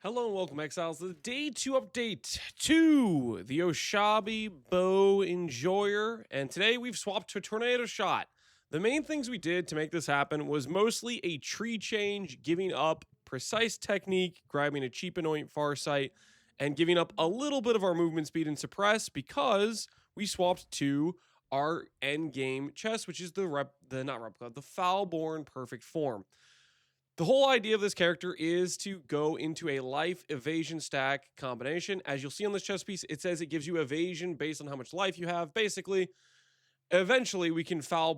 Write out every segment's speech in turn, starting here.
Hello and welcome, Exiles, to the Day 2 update to the Oshabi Bow Enjoyer. And today we've swapped to Tornado Shot. The main things we did to make this happen was mostly a tree change, giving up precise technique, grabbing a cheap anoint farsight, and giving up a little bit of our movement speed and suppress because we swapped to our end game chest, which is the Foulborn Perfect Form. The whole idea of this character is to go into a life evasion stack combination. As you'll see on this chess piece, it says it gives you evasion based on how much life you have. Basically, eventually we can volatile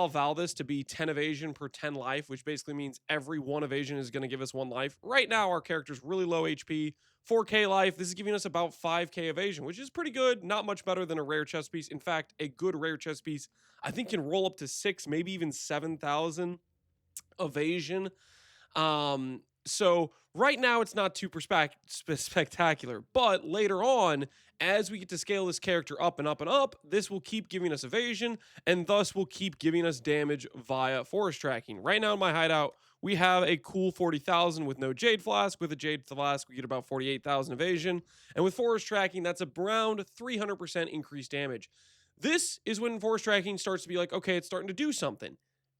Val this to be 10 evasion per 10 life, which basically means every one evasion is going to give us one life. Right now, our character's really low HP, 4k life. This is giving us about 5k evasion, which is pretty good. Not much better than a rare chess piece. In fact, a good rare chess piece, I think, can roll up to 6, maybe even 7,000 evasion. So right now it's not too spectacular, but later on, as we get to scale this character up and up and up, this will keep giving us evasion and thus will keep giving us damage via forest tracking. Right now in my hideout, we have a cool 40,000 with no Jade Flask. With a Jade Flask, we get about 48,000 evasion. And with forest tracking, that's around 300% increased damage. This is when forest tracking starts to be like, okay, it's starting to do something.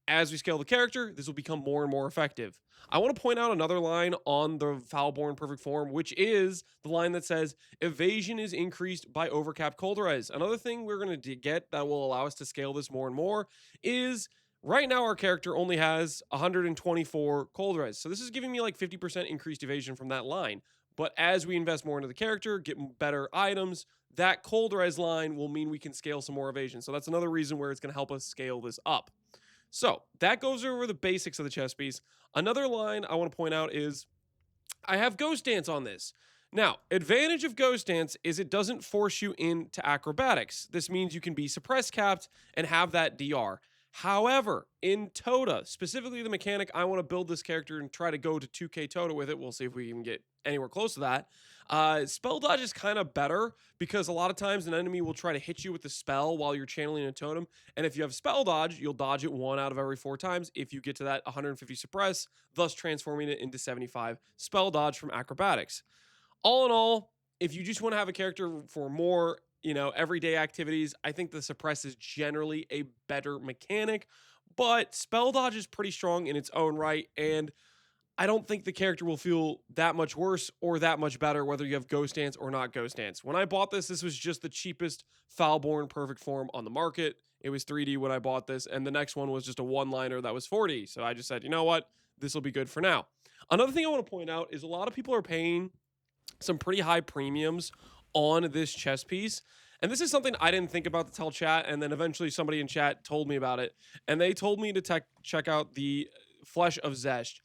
As we scale the character, this will become more and more effective. I want to point out another line on the Foulborn Perfect Form, which is the line that says, evasion is increased by overcapped cold res. Another thing we're going to get that will allow us to scale this more and more is, right now our character only has 124 cold res. So this is giving me like 50% increased evasion from that line. But as we invest more into the character, get better items, that cold res line will mean we can scale some more evasion. So that's another reason where it's going to help us scale this up. So that goes over the basics of the chess piece. Another line I want to point out is I have Ghost Dance on this. Now, advantage of Ghost Dance is it doesn't force you into acrobatics. This means you can be suppress capped and have that DR. However, in Tota, specifically the mechanic, I want to build this character and try to go to 2k Tota with it. We'll see if we can get anywhere close to that. Spell dodge is kind of better because a lot of times an enemy will try to hit you with the spell while you're channeling a totem. And if you have spell dodge, you'll dodge it 1 out of every 4 times if you get to that 150 suppress, thus transforming it into 75 spell dodge from acrobatics. All in all, if you just want to have a character for more, everyday activities, I think the suppress is generally a better mechanic, but spell dodge is pretty strong in its own right, and I don't think the character will feel that much worse or that much better whether you have Ghost Dance or not Ghost Dance. When I bought this, this was just the cheapest Foulborn Perfect Form on the market. It was 3D when I bought this, and the next one was just a one-liner that was 4D. So I just said, you know what? This will be good for now. Another thing I want to point out is a lot of people are paying some pretty high premiums on this chess piece. And this is something I didn't think about to tell chat, and then eventually somebody in chat told me about it. And they told me to check out the Flesh of Zesht.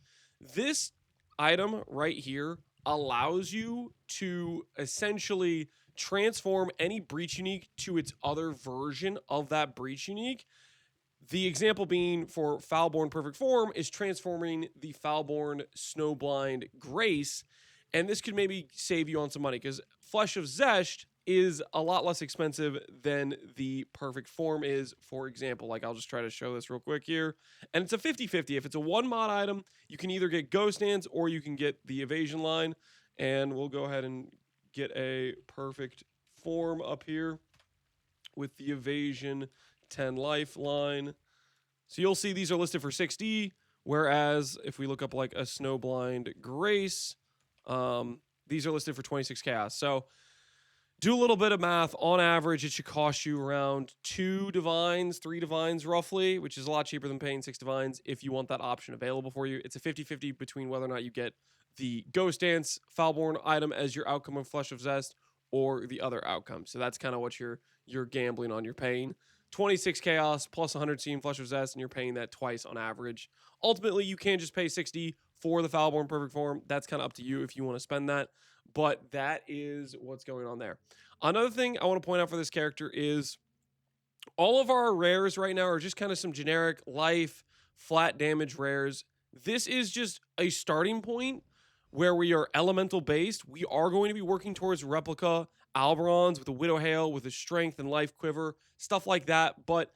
This item right here allows you to essentially transform any breach unique to its other version of that breach unique. The example being for Foulborn Perfect Form is transforming the Foulborn Snowblind Grace, and this could maybe save you on some money because Flesh of Zesht is a lot less expensive than the Perfect Form is, for example. Like, I'll just try to show this real quick here. And it's a 50-50. If it's a one mod item, you can either get Ghost Dance or you can get the evasion line. And we'll go ahead and get a Perfect Form up here with the evasion 10 life line. So you'll see these are listed for 60, whereas if we look up like a Snowblind Grace, these are listed for 26 chaos. So do a little bit of math. On average, it should cost you around 2 divines, 3 divines roughly, which is a lot cheaper than paying 6 divines if you want that option available for you. It's a 50-50 between whether or not you get the Ghost Dance Foulborn item as your outcome of Flesh of Zest or the other outcome. So that's kind of what you're gambling on. You're paying 26 chaos plus 100 Steam Flesh of Zest, and you're paying that twice on average. Ultimately, you can just pay 60 for the Foulborn Perfect Form. That's kind of up to you if you want to spend that. But that is what's going on there. Another thing I want to point out for this character is all of our rares right now are just kind of some generic life, flat damage rares. This is just a starting point where we are elemental based. We are going to be working towards replica Alberons with a Widow Hail, with a strength and life quiver, stuff like that. But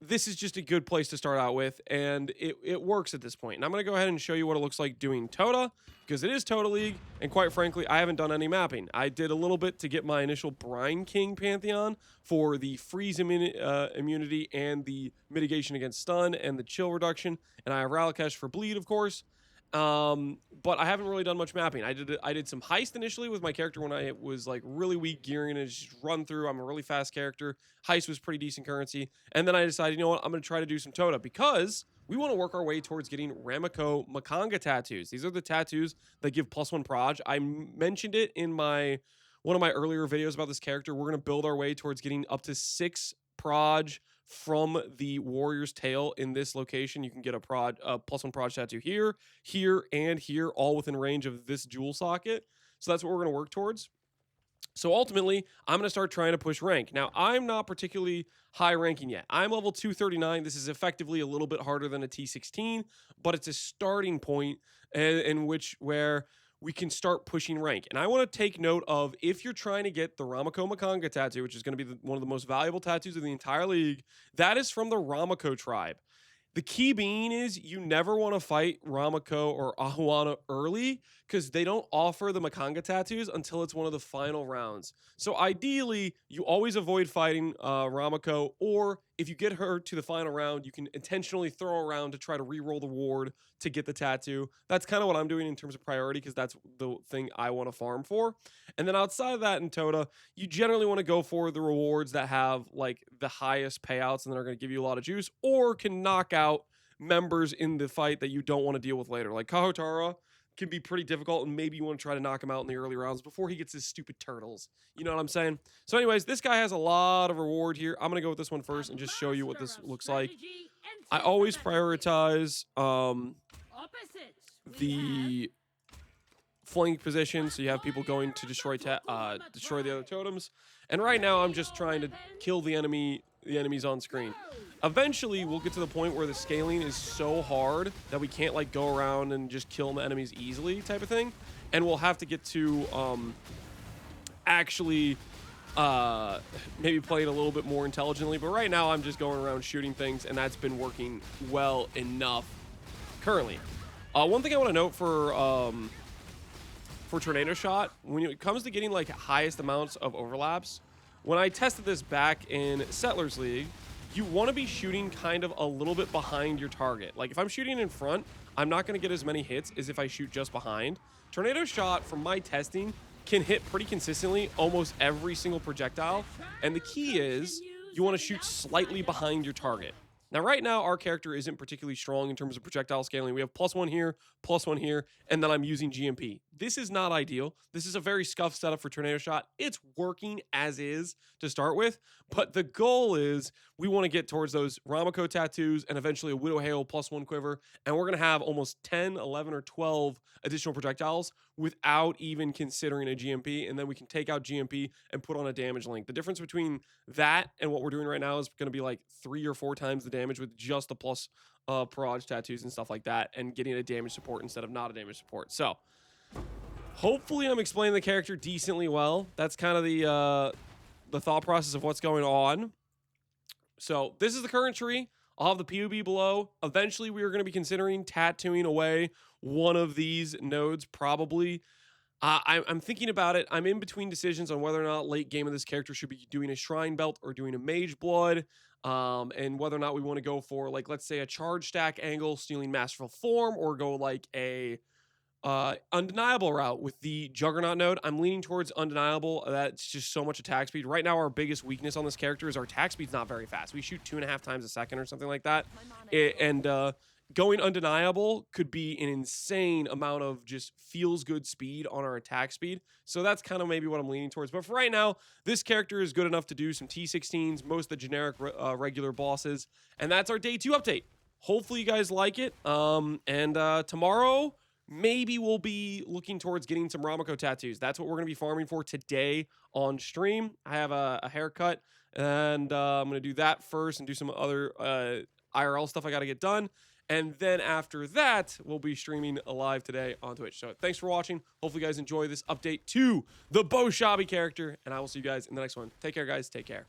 this is just a good place to start out with, and it works at this point. And I'm going to go ahead and show you what it looks like doing Tota, because it is Tota League, and quite frankly, I haven't done any mapping. I did a little bit to get my initial Brine King Pantheon for the freeze immunity and the mitigation against stun and the chill reduction, and I have Ralakesh for bleed, of course. But I haven't really done much mapping. I did some heist initially with my character when I was like really weak gearing and just run through. I'm a really fast character. Heist was pretty decent currency. And then I decided, you know what, I'm going to try to do some Tota because we want to work our way towards getting Ramako Makanga tattoos. These are the tattoos that give +1 proj. I mentioned it in one of my earlier videos about this character. We're going to build our way towards getting up to 6 proj from the Warrior's Tail in this location. You can get a +1 proj tattoo here, here, and here, all within range of this jewel socket. So that's what we're going to work towards. So ultimately, I'm going to start trying to push rank. Now, I'm not particularly high ranking yet. I'm level 239. This is effectively a little bit harder than a T16, but it's a starting point where we can start pushing rank. And I want to take note of, if you're trying to get the Ramako Makanga tattoo, which is going to be one of the most valuable tattoos of the entire league, that is from the Ramako tribe. The key being is you never want to fight Ramako or Ahuana early because they don't offer the Makanga tattoos until it's one of the final rounds. So ideally, you always avoid fighting Ramako, or if you get her to the final round, you can intentionally throw around to try to re-roll the ward to get the tattoo. That's kind of what I'm doing in terms of priority because that's the thing I want to farm for. And then outside of that in Tota, you generally want to go for the rewards that have like the highest payouts and that are going to give you a lot of juice, or can knock out members in the fight that you don't want to deal with later. Like Kahotara can be pretty difficult, and maybe you want to try to knock him out in the early rounds before he gets his stupid turtles. You know what I'm saying? So anyways, this guy has a lot of reward here. I'm going to go with this one first and just show you what this looks like. I always prioritize the flank position, so you have people going to destroy the other totems. And right now, I'm just trying to kill the enemies on screen. Eventually, we'll get to the point where the scaling is so hard that we can't like go around and just kill the enemies easily type of thing. And we'll have to get to actually maybe play it a little bit more intelligently. But right now, I'm just going around shooting things, and that's been working well enough currently. One thing I want to note for Tornado Shot, when it comes to getting like highest amounts of overlaps, when I tested this back in Settlers League, you want to be shooting kind of a little bit behind your target. Like if I'm shooting in front, I'm not going to get as many hits as if I shoot just behind. Tornado Shot, from my testing, can hit pretty consistently almost every single projectile. And the key is you want to shoot slightly behind your target. Now, right now, our character isn't particularly strong in terms of projectile scaling. We have +1 here, +1 here, and then I'm using GMP. This is not ideal. This is a very scuffed setup for Tornado Shot. It's working as is to start with, but the goal is we want to get towards those Ramako tattoos and eventually a Widow Hail +1 quiver, and we're going to have almost 10, 11, or 12 additional projectiles without even considering a GMP, and then we can take out GMP and put on a damage link. The difference between that and what we're doing right now is going to be like 3 or 4 times the damage with just the plus Parage tattoos and stuff like that, and getting a damage support instead of not a damage support. So hopefully I'm explaining the character decently well. That's kind of the thought process of what's going on. So this is the current tree. I'll have the POB below. Eventually, we are going to be considering tattooing away one of these nodes, probably. I'm thinking about it. I'm in between decisions on whether or not late game of this character should be doing a Shrine Belt or doing a Mage Blood, and whether or not we want to go for, like, let's say a charge stack angle, stealing Masterful Form, or go like a Undeniable route with the Juggernaut node. I'm leaning towards Undeniable. That's just so much attack speed. Right now, our biggest weakness on this character is our attack speed's not very fast. We shoot 2.5 times a second or something like that. Going Undeniable could be an insane amount of just feels good speed on our attack speed. So that's kind of maybe what I'm leaning towards. But for right now, this character is good enough to do some T16s, most of the generic regular bosses. And that's our day 2 update. Hopefully you guys like it. Tomorrow, maybe we'll be looking towards getting some Ramako tattoos. That's what we're going to be farming for today on stream. I have a haircut, and I'm going to do that first and do some other IRL stuff I got to get done. And then after that, we'll be streaming live today on Twitch. So thanks for watching. Hopefully you guys enjoy this update to the Oshabi character, and I will see you guys in the next one. Take care, guys. Take care.